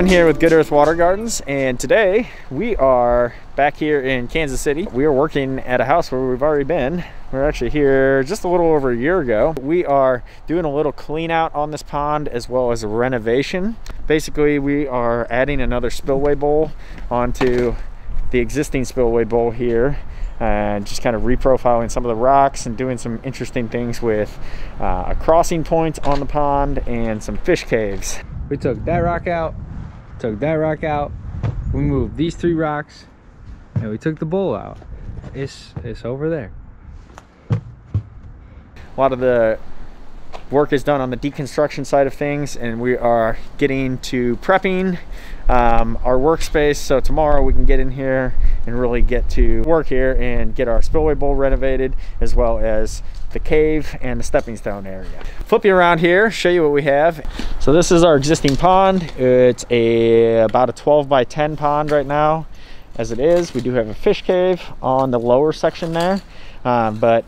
Kevin here with Good Earth Water Gardens, and today we are back here in Kansas City. We are working at a house where we've already been. We were actually here just a little over a year ago. We are doing a little clean out on this pond as well as a renovation. Basically, we are adding another spillway bowl onto the existing spillway bowl here, and just kind of reprofiling some of the rocks and doing some interesting things with a crossing point on the pond and some fish caves. We took that rock out, took that rock out, we moved these 3 rocks, and we took the bowl out. It's over there. A lot of the work is done on the deconstruction side of things, and we are getting to prepping our workspace, so tomorrow we can get in here and really get to work here and get our spillway bowl renovated, as well as the cave and the stepping stone area. Flip you around here, show you what we have. So this is our existing pond. It's about a 12 by 10 pond right now as it is. We do have a fish cave on the lower section there, but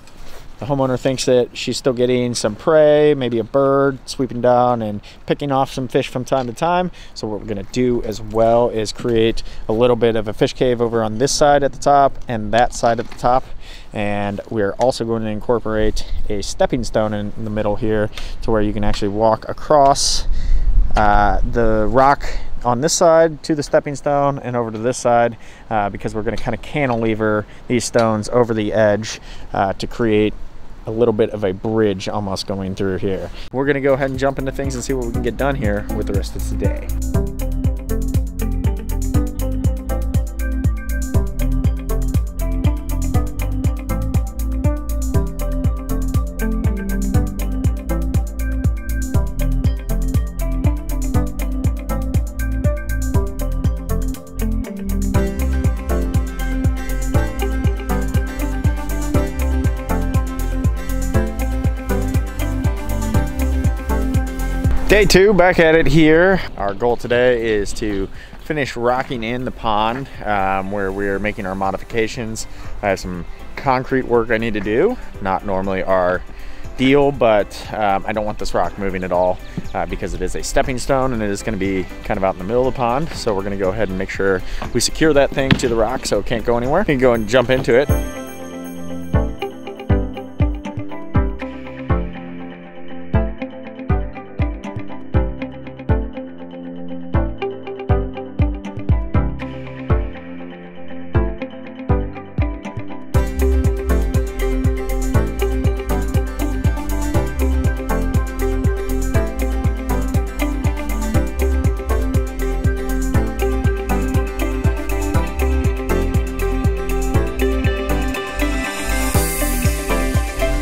the homeowner thinks that she's still getting some prey, maybe a bird sweeping down and picking off some fish from time to time. So what we're gonna do as well is create a little bit of a fish cave over on this side at the top and that side at the top. And we're also going to incorporate a stepping stone in the middle here to where you can actually walk across the rock on this side to the stepping stone and over to this side, because we're going to kind of cantilever these stones over the edge to create a little bit of a bridge almost going through here. We're going to go ahead and jump into things and see what we can get done here with the rest of today. Day 2, back at it here. Our goal today is to finish rocking in the pond where we're making our modifications. I have some concrete work I need to do. Not normally our deal, but I don't want this rock moving at all because it is a stepping stone and it is going to be kind of out in the middle of the pond. So we're going to go ahead and make sure we secure that thing to the rock so it can't go anywhere. We can go and jump into it.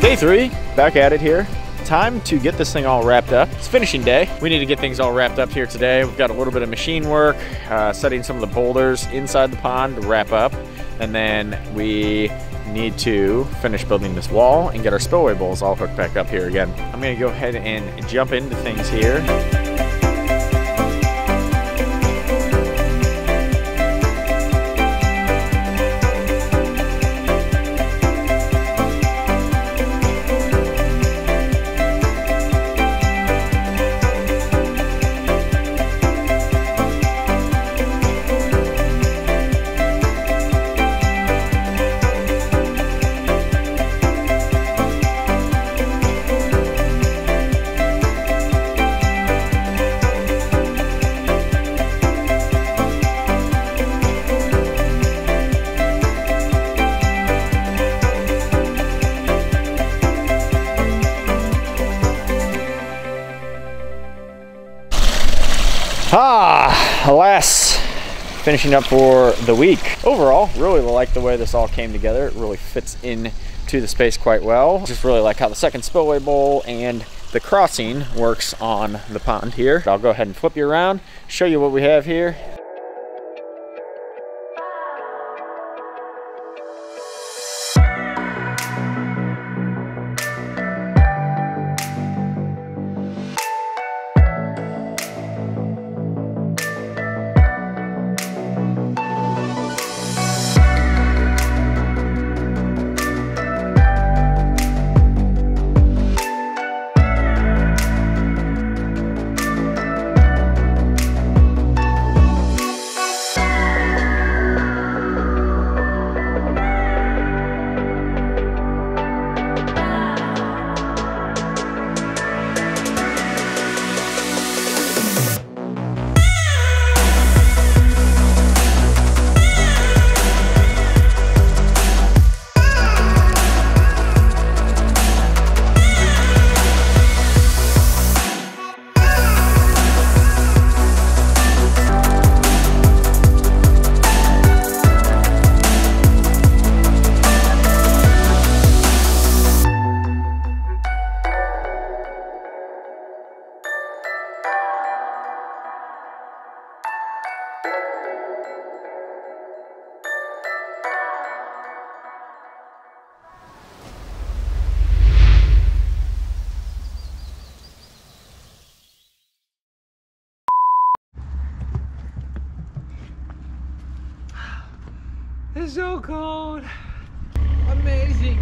Day 3, back at it here. Time to get this thing all wrapped up. It's finishing day. We need to get things all wrapped up here today. We've got a little bit of machine work, setting some of the boulders inside the pond to wrap up. And then we need to finish building this wall and get our spillway bowls all hooked back up here again. I'm gonna go ahead and jump into things here. Alas, finishing up for the week. Overall, really like the way this all came together. It really fits into the space quite well. Just really like how the second spillway bowl and the crossing works on the pond here. I'll go ahead and flip you around, show you what we have here. is so cold. Amazing.